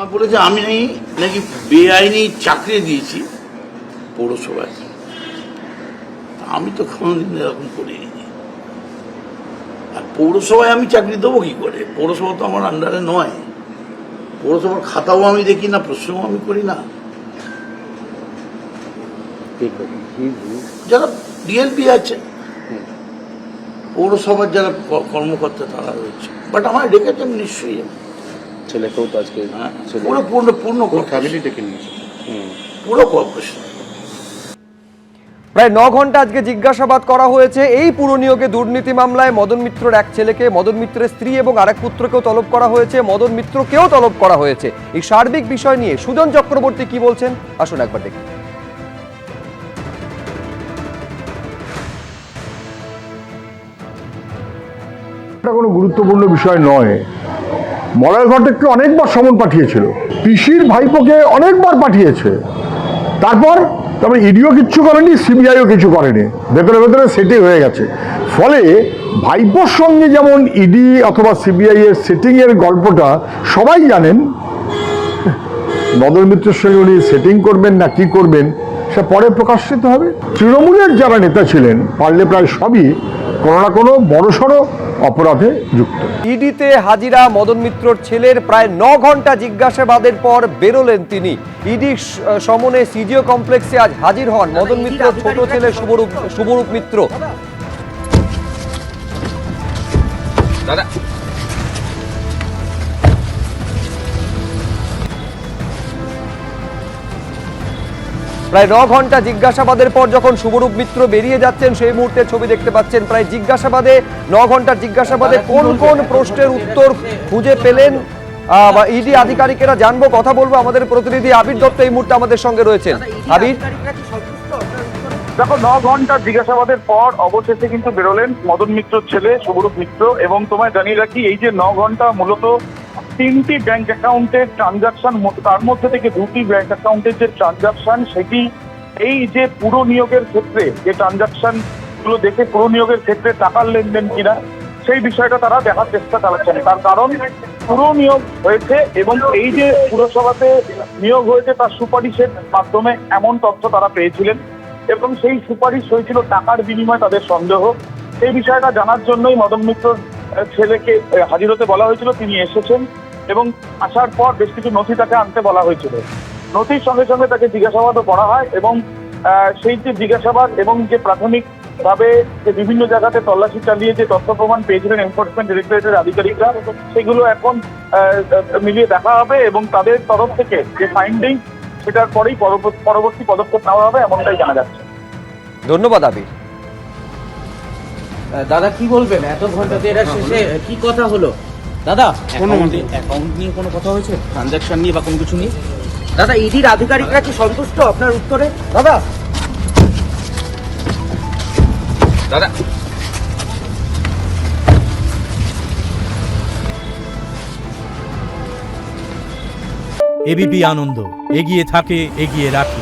আমার বলেছে আমি নাকি বেআইনি চাকরি দিয়েছি পৌরসভায়। আমি তো কোনোদিন এরকম করিনি। আর পৌরসভায় আমি চাকরি দেবো কি করে? পৌরসভা তো আমার আন্ডারে নয়। পৌরসভার খাতাও আমি দেখি না, প্রশ্নও আমি করি না। যারা ডিএলপি আছে, পৌরসভার যারা কর্মকর্তা তারা রয়েছে, বাট আমার ডেকেছেন নিশ্চয়ই। ছেলেকেও তো আজকে পূর্ণ ফ্যামিলি ডেকে নিয়েছে, পুরো কোঅপারেশন। প্রায় 9 ঘন্টা আজকে জিজ্ঞাসাবাদ করা হয়েছে এই পুরনিয়োগে দুর্নীতি মামলায় মদন মিত্রর এক ছেলেকে, মদন মিত্রের স্ত্রী এবং আরেক পুত্রকেও তলব করা হয়েছে, মদন মিত্রকেও তলব করা হয়েছে। এই সার্বিক বিষয় নিয়ে সুজন চক্রবর্তী কি বলছেন আসুন একবার দেখি। এটা কোনো গুরুত্বপূর্ণ বিষয় নয়। মলয় ঘটককে অনেকবার সমন পাঠিয়েছিল, পিসির ভাইপোকে অনেকবার পাঠিয়েছে, তারপর ইডিও কিচ্ছু করেনি, সিবিআইও কিছু করেনি, ভেতরে ভেতরে সেটিং হয়ে গেছে। ফলে ভাইপোর সঙ্গে যেমন ইডি অথবা সিবিআই এর সেটিং এর গল্পটা সবাই জানেন, মদন মিত্রের সঙ্গে উনি সেটিং করবেন না কি করবেন সে পরে প্রকাশিত হবে। তৃণমূলের যারা নেতা ছিলেন পারলে প্রায় সবই কোনো না কোনো বড়সড় অপরাধে যুক্ত। ইডিতে হাজিরা মদন মিত্রর ছেলের প্রায় 9 ঘন্টা জিজ্ঞাসাবাদের পর বেরোলেন তিনি। ইডি সমনে সিজিও কমপ্লেক্সে আজ হাজির হন মদন মিত্রর ছোট ছেলে শুভরূপ মিত্র। দাদা প্রায় 9 ঘন্টা জিজ্ঞাসাবাদের পর যখন শুভরূপ মিত্র বেরিয়ে যাচ্ছেন সেই মুহূর্তে ছবি দেখতে পাচ্ছেন। প্রায় জিজ্ঞাসাবাদে 9 ঘন্টার জিজ্ঞাসাবাদে কোন কোন প্রশ্নের উত্তর খুঁজে পেলেন ইডি আধিকারিকেরা জানবো, কথা বলবো। আমাদের প্রতিনিধি আবির দত্ত এই মুহূর্তে আমাদের সঙ্গে রয়েছেন। আবির, দেখো 9 ঘন্টার জিজ্ঞাসাবাদের পর অবশেষে কিন্তু বেরোলেন মদন মিত্রর ছেলে শুভরূপ মিত্র। এবং তোমায় জানিয়ে রাখি, এই যে 9 ঘন্টা মূলত 3টি ব্যাংক অ্যাকাউন্টের ট্রানজাকশন, তার মধ্যে থেকে 2টি ব্যাংক অ্যাকাউন্টের যে ট্রানজাকশন, সেটি এই যে পুরো নিয়োগের ক্ষেত্রে যে ট্রানজাকশন গুলো দেখে পুরো নিয়োগের ক্ষেত্রে টাকার লেনদেন কিনা সেই বিষয়টা তারা দেখার চেষ্টা চালাচ্ছেন। তার কারণ পুরো নিয়োগ হয়েছে এবং এই যে পুরসভাতে নিয়োগ হয়েছে তার সুপারিশের মাধ্যমে এমন তথ্য তারা পেয়েছিলেন এবং সেই সুপারিশ হয়েছিল টাকার বিনিময়ে তাদের সন্দেহ। সেই বিষয়টা জানার জন্যই মদন মিত্রর ছেলেকে হাজির হতে বলা হয়েছিল। তিনি এসেছেন এবং আসার পর বেশ কিছু নথি তাকে আনতে বলা হয়েছিল। নথির সঙ্গে সঙ্গে তাকে জিজ্ঞাসাবাদও করা হয় এবং সেই যে জিজ্ঞাসাবাদ এবং যে প্রাথমিকভাবে যে বিভিন্ন জায়গাতে তল্লাশি চালিয়ে যে তথ্য প্রমাণ পেয়েছিলেন এনফোর্সমেন্ট ডিরেক্টরেটের আধিকারিকরা, সেগুলো এখন মিলিয়ে দেখা হবে এবং তাদের তরফ থেকে যে ফাইন্ডিং সেটার পরেই পরবর্তী পদক্ষেপ নেওয়া হবে এমনটাই জানা যাচ্ছে। ধন্যবাদ আবির। দাদা কি বলবেন, এত ঘন্টা দেড়া শেষে কি কথা হলো? দাদা অ্যাকাউন্ট নিয়ে কোনো কথা হয়েছে, ট্রানজাকশন নিয়ে বা কোনো কিছু নিয়ে? দাদা ইডির আধিকারিকরা কি সন্তুষ্ট আপনার উত্তরে? দাদা দাদা এবিপি আনন্দ এগিয়ে থাকে, এগিয়ে রাখে।